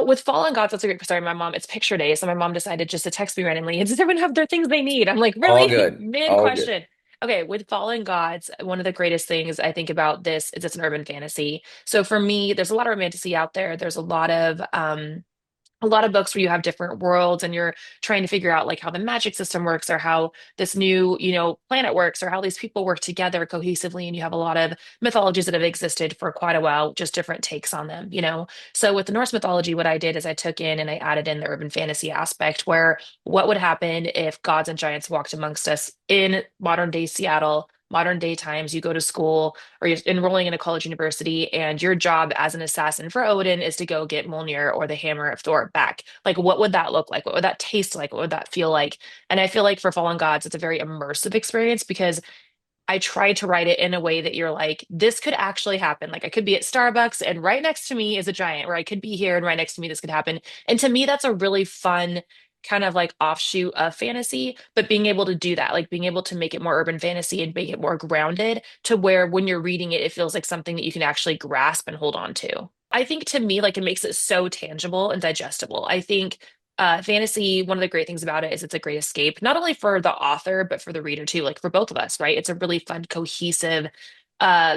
With Fallen Gods, that's a great story. My mom, it's picture day, so my mom decided just to text me randomly. Does everyone have their things they need? I'm like, All really? good. Mid All good. question. Okay, with Fallen Gods, one of the greatest things I think about this is it's an urban fantasy. So for me, there's a lot of romantasy out there. There's a lot of books where you have different worlds and you're trying to figure out like how the magic system works or how this new, planet works or how these people work together cohesively. And you have a lot of mythologies that have existed for quite a while, just different takes on them. So with the Norse mythology, what I did is I took in and I added in the urban fantasy aspect where what would happen if gods and giants walked amongst us in modern day Seattle. Modern day times, you go to school or you're enrolling in a college university, and your job as an assassin for Odin is to go get Mjolnir or the hammer of Thor back. Like, what would that look like? What would that taste like? What would that feel like? And I feel like for Fallen Gods, it's a very immersive experience because I try to write it in a way that you're like, this could actually happen. Like, I could be at Starbucks and right next to me is a giant, or I could be here and right next to me this could happen. And to me, that's a really fun kind of like offshoot of fantasy, but being able to do that, like being able to make it more urban fantasy and make it more grounded to where when you're reading it, it feels like something that you can actually grasp and hold on to. I think to me, like it makes it so tangible and digestible. I think fantasy, one of the great things about it is it's a great escape, not only for the author, but for the reader too, like for both of us, right? It's a really fun, cohesive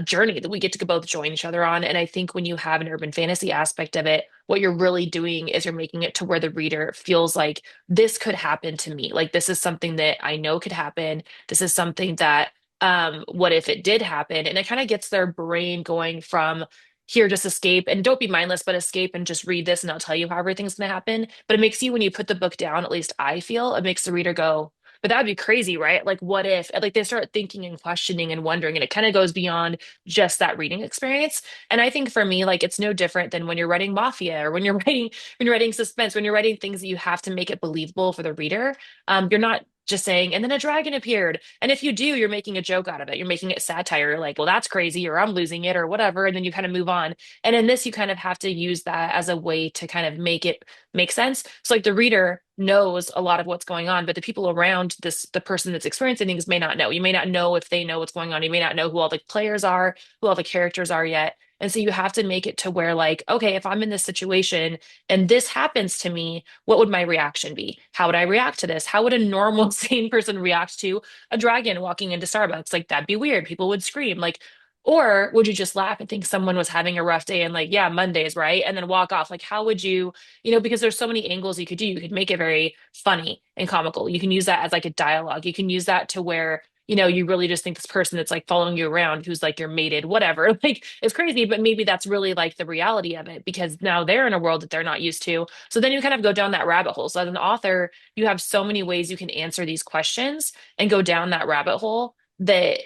journey that we get to both join each other on. And I think when you have an urban fantasy aspect of it, what you're really doing is you're making it to where the reader feels like this could happen to me. Like this is something that I know could happen. This is something that what if it did happen? And it kind of gets their brain going from here, just escape and don't be mindless, but escape and just read this and I'll tell you how everything's going to happen. But it makes you, when you put the book down, at least I feel, it makes the reader go, but that would be crazy, right? Like, what if? And, like, they start thinking and questioning and wondering, and it kind of goes beyond just that reading experience. And I think for me, like, it's no different than when you're writing mafia or when you're writing suspense, when you're writing things that you have to make it believable for the reader. You're not just saying, and then a dragon appeared. And if you do, you're making a joke out of it. You're making it satire. You're like, well, that's crazy, or I'm losing it, or whatever. And then you kind of move on. And in this, you kind of have to use that as a way to kind of make it make sense. So like the reader knows a lot of what's going on, but the people around the person that's experiencing things may not know. You may not know if they know what's going on. You may not know who all the players are, who all the characters are yet. And so you have to make it to where, like, okay, if I'm in this situation and this happens to me, what would my reaction be? How would I react to this? How would a normal, sane person react to a dragon walking into Starbucks? Like, that'd be weird. People would scream. Like, or would you just laugh and think someone was having a rough day and like, yeah, Mondays, right? And then walk off? Like, how would you, because there's so many angles you could do. You could make it very funny and comical. You can use that as like a dialogue. You can use that to where, you really just think this person that's like following you around who's like your mated, whatever. Like it's crazy, but maybe that's really like the reality of it because now they're in a world that they're not used to. So then you kind of go down that rabbit hole. So as an author, you have so many ways you can answer these questions and go down that rabbit hole that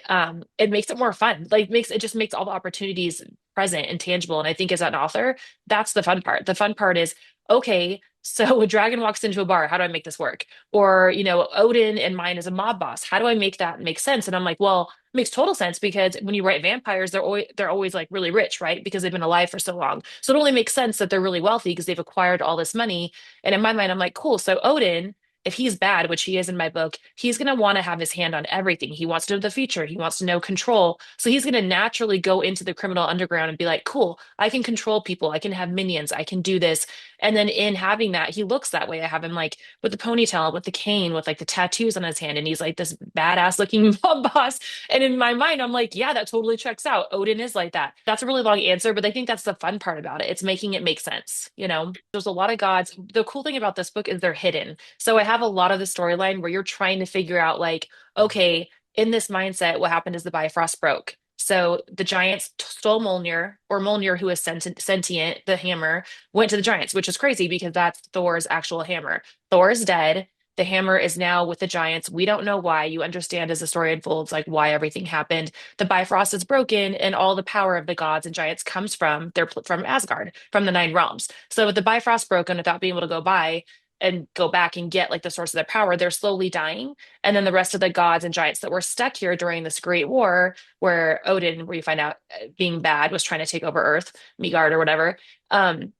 it makes it more fun. Like makes it just makes all the opportunities present and tangible. And I think as an author, that's the fun part. The fun part is, okay, so a dragon walks into a bar. How do I make this work? Or, Odin and mine is a mob boss. How do I make that make sense? And I'm like, well, it makes total sense because when you write vampires, they're always like really rich, right? Because they've been alive for so long. So it only makes sense that they're really wealthy because they've acquired all this money. And in my mind, I'm like, cool. So Odin, if he's bad, which he is in my book, he's going to want to have his hand on everything. He wants to know the future. He wants to know control. So he's going to naturally go into the criminal underground and be like, cool, I can control people. I can have minions. I can do this. And then in having that, he looks that way. I have him like with the ponytail, with the cane, with like the tattoos on his hand. And he's like this badass looking mob boss. And in my mind, I'm like, yeah, that totally checks out. Odin is like that. That's a really long answer, but I think that's the fun part about it. It's making it make sense. There's a lot of gods. The cool thing about this book is they're hidden. So I have a lot of the storyline where you're trying to figure out, like, okay, in this mindset, what happened is the Bifrost broke. So the giants stole Mjolnir, or Mjolnir, who is sentient, the hammer, went to the giants, which is crazy because that's Thor's actual hammer. Thor is dead. The hammer is now with the giants. We don't know why. You understand as the story unfolds, like why everything happened. The Bifrost is broken, and all the power of the gods and giants comes from Asgard, from the Nine Realms. So with the Bifrost broken, without being able to go by and go back and get like the source of their power, they're slowly dying. And then the rest of the gods and giants that were stuck here during this great war, where Odin, where you find out being bad, was trying to take over Earth, Midgard or whatever. Um,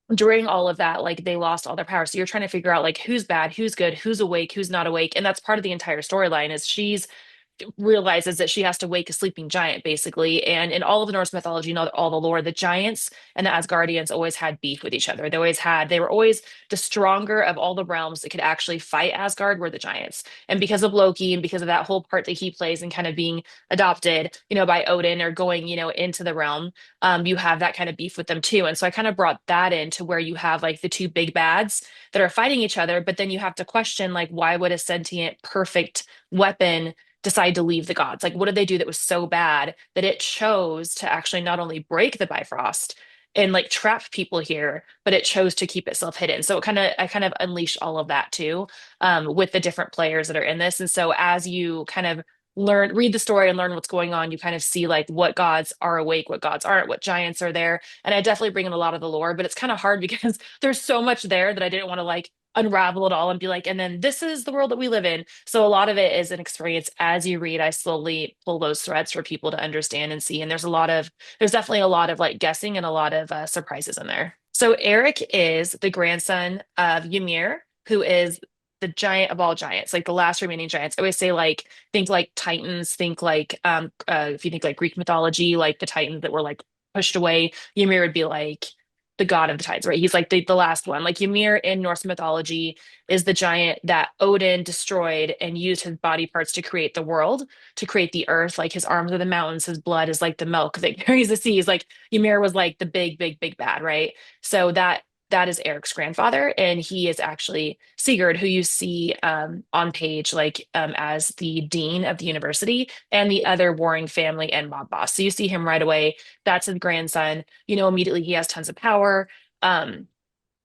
During all of that, like they lost all their power. So you're trying to figure out like who's bad, who's good, who's awake, who's not awake. And that's part of the entire storyline is she's realizes that she has to wake a sleeping giant, basically. And in all of the Norse mythology, you know, all the lore, the giants and the Asgardians always had beef with each other. They were always the stronger of all the realms that could actually fight Asgard were the giants. And because of Loki and because of that whole part that he plays and kind of being adopted, you know, by Odin or going, you know, into the realm, you have that kind of beef with them too. And so I kind of brought that into where you have like the two big bads that are fighting each other, but then you have to question like, why would a sentient, perfect weapon decide to leave the gods? Like, what did they do that was so bad that it chose to actually not only break the Bifrost and like trap people here, but it chose to keep itself hidden. So I kind of unleashed all of that too, with the different players that are in this. And so as you kind of read the story and learn what's going on, you kind of see like what gods are awake, what gods aren't, what giants are there. And I definitely bring in a lot of the lore, but it's kind of hard because there's so much there that I didn't want to like unravel it all and be like, and then this is the world that we live in. So a lot of it is an experience as you read. I slowly pull those threads for people to understand and see. And there's definitely a lot of like guessing and a lot of surprises in there. So Eric is the grandson of Ymir, who is the giant of all giants, like the last remaining giants. I always say like think like Titans, think like if you think like Greek mythology, like the Titans that were like pushed away, Ymir would be like the god of the tides, right? He's like the last one. Like Ymir in Norse mythology is the giant that Odin destroyed and used his body parts to create the world, to create the earth. Like his arms are the mountains, his blood is like the milk that carries the seas. Like Ymir was like the big, big, big bad, right? So that is Eric's grandfather, and he is actually Sigurd, who you see on page like as the dean of the university and the other warring family and mob boss. So you see him right away. That's his grandson. You know, immediately he has tons of power. Um,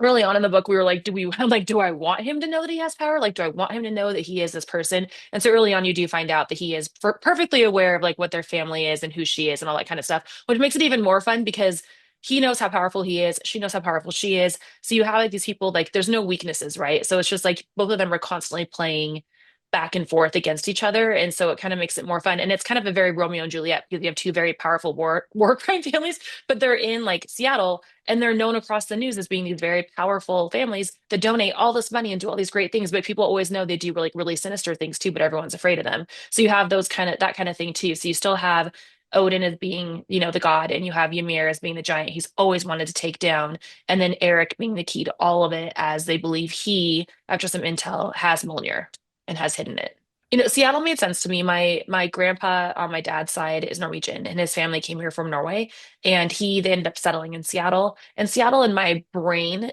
Early on in the book, we were like, do we like, do I want him to know that he has power? Like, do I want him to know that he is this person? And so early on, you do find out that he is perfectly aware of like what their family is and who she is and all that kind of stuff, which makes it even more fun because he knows how powerful he is. She knows how powerful she is. So you have like these people, like, there's no weaknesses, right? So it's just like both of them are constantly playing back and forth against each other. And so it kind of makes it more fun. And it's kind of a very Romeo and Juliet because you have two very powerful war crime families, but they're in like Seattle and they're known across the news as being these very powerful families that donate all this money and do all these great things. But people always know they do really, really sinister things too, but everyone's afraid of them. So you have that kind of thing too. So you still have Odin as being, you know, the god, and you have Ymir as being the giant he's always wanted to take down. And then Eric being the key to all of it, as they believe he, after some intel, has Mjolnir and has hidden it. You know, Seattle made sense to me. My grandpa on my dad's side is Norwegian, and his family came here from Norway, and they ended up settling in Seattle. And Seattle, in my brain,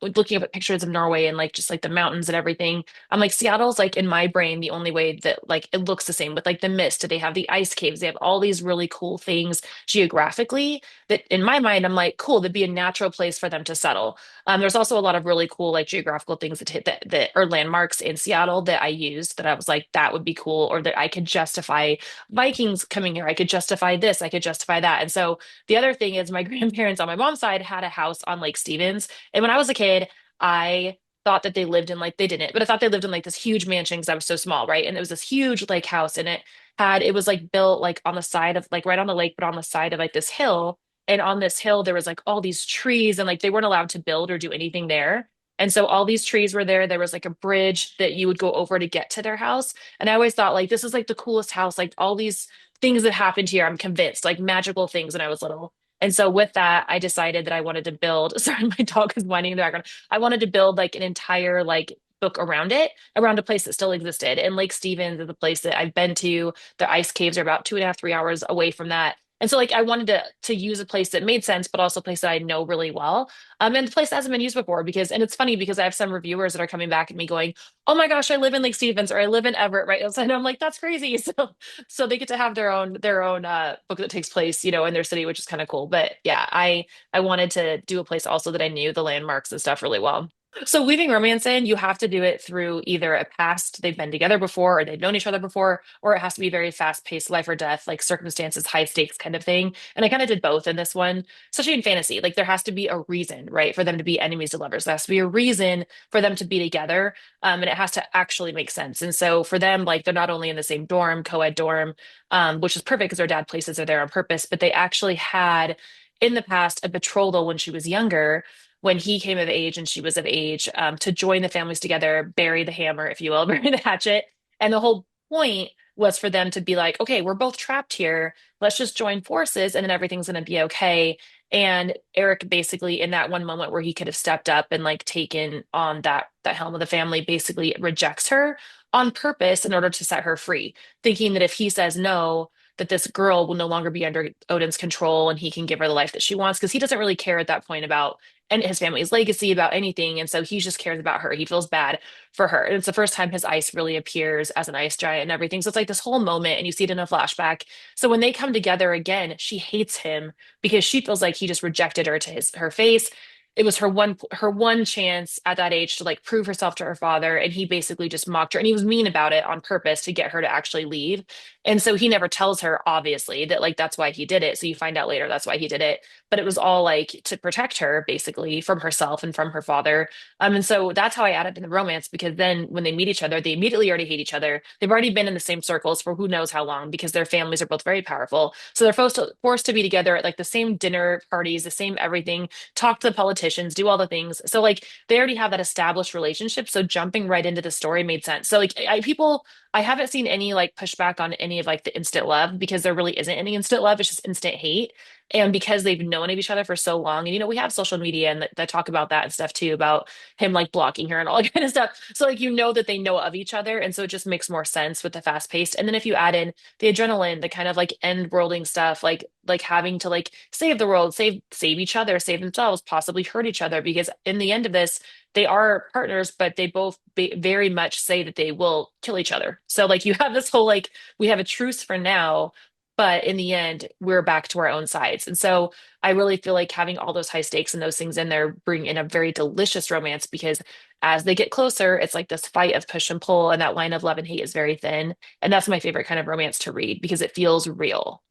looking up at pictures of Norway and like just like the mountains and everything, I'm like Seattle's like in my brain the only way that like it looks the same with like the mist. They have the ice caves. They have all these really cool things geographically that in my mind I'm like cool. That'd be a natural place for them to settle. There's also a lot of really cool like geographical things that are landmarks in Seattle that I used that I was like that would be cool, or that I could justify Vikings coming here. I could justify this. I could justify that. And so the other thing is my grandparents on my mom's side had a house on Lake Stevens, and when I was a kid, I thought that they lived in like they didn't, but I thought they lived in like this huge mansion because I was so small, right? And it was this huge like house, and it was like built like on the side of like right on the lake, but on the side of like this hill. And on this hill, there was like all these trees, and like they weren't allowed to build or do anything there. And so all these trees were there. There was like a bridge that you would go over to get to their house. And I always thought like this is like the coolest house, like all these things that happened here, I'm convinced, like magical things when I was little. And so with that, I decided that I wanted to build, sorry, my dog is whining in the background. I wanted to build like an entire like book around it, around a place that still existed. And Lake Stevens is a place that I've been to. The ice caves are about 2.5, 3 hours away from that. And so like I wanted to use a place that made sense, but also a place that I know really well. And the place hasn't been used before because, and it's funny because I have some reviewers that are coming back at me going, "Oh my gosh, I live in Lake Stevens or I live in Everett," right? And I'm like, "That's crazy." So they get to have their own book that takes place, you know, in their city, which is kind of cool. But yeah, I wanted to do a place also that I knew the landmarks and stuff really well. So weaving romance in, you have to do it through either a past they've been together before or they've known each other before, or it has to be very fast-paced life or death, like circumstances, high stakes kind of thing. And I kind of did both in this one, especially in fantasy. Like there has to be a reason, right, for them to be enemies to lovers. There has to be a reason for them to be together. And it has to actually make sense. And so for them, like they're not only in the same dorm, co-ed dorm, which is perfect because their dad places her there on purpose, but they actually had in the past a betrothal when she was younger, when he came of age and she was of age, to join the families together, bury the hammer, if you will, bury the hatchet. And the whole point was for them to be like, okay, we're both trapped here. Let's just join forces and then everything's going to be okay. And Eric basically in that one moment where he could have stepped up and like taken on that helm of the family basically rejects her on purpose in order to set her free, thinking that if he says no, that this girl will no longer be under Odin's control and he can give her the life that she wants because he doesn't really care at that point about and his family's legacy about anything. And so he just cares about her. He feels bad for her. And it's the first time his ice really appears as an ice giant and everything. So it's like this whole moment, and you see it in a flashback. So when they come together again, she hates him because she feels like he just rejected her to her face. It was her one chance at that age to like prove herself to her father, and he basically just mocked her, and he was mean about it on purpose to get her to actually leave. And so he never tells her, obviously, that like that's why he did it. So you find out later that's why he did it. But it was all like to protect her basically from herself and from her father. And so that's how I added in the romance because then when they meet each other, they immediately already hate each other. They've already been in the same circles for who knows how long because their families are both very powerful. So they're forced to be together at like the same dinner parties, the same everything, talk to the politicians, do all the things. So like they already have that established relationship. So jumping right into the story made sense. So like I haven't seen any like pushback on any of like the instant love because there really isn't any instant love. It's just instant hate. And because they've known of each other for so long, and we have social media and that talk about that and stuff too, about him like blocking her and all that kind of stuff. So like that they know of each other. And so it just makes more sense with the fast paced. And then if you add in the adrenaline, the kind of like end worlding stuff, like having to like save the world, save each other, save themselves, possibly hurt each other, because in the end of this, they are partners, but they both very much say that they will kill each other. So like you have this whole like we have a truce for now, but in the end, we're back to our own sides. And so I really feel like having all those high stakes and those things in there bring in a very delicious romance because as they get closer, it's like this fight of push and pull, and that line of love and hate is very thin. And that's my favorite kind of romance to read because it feels real.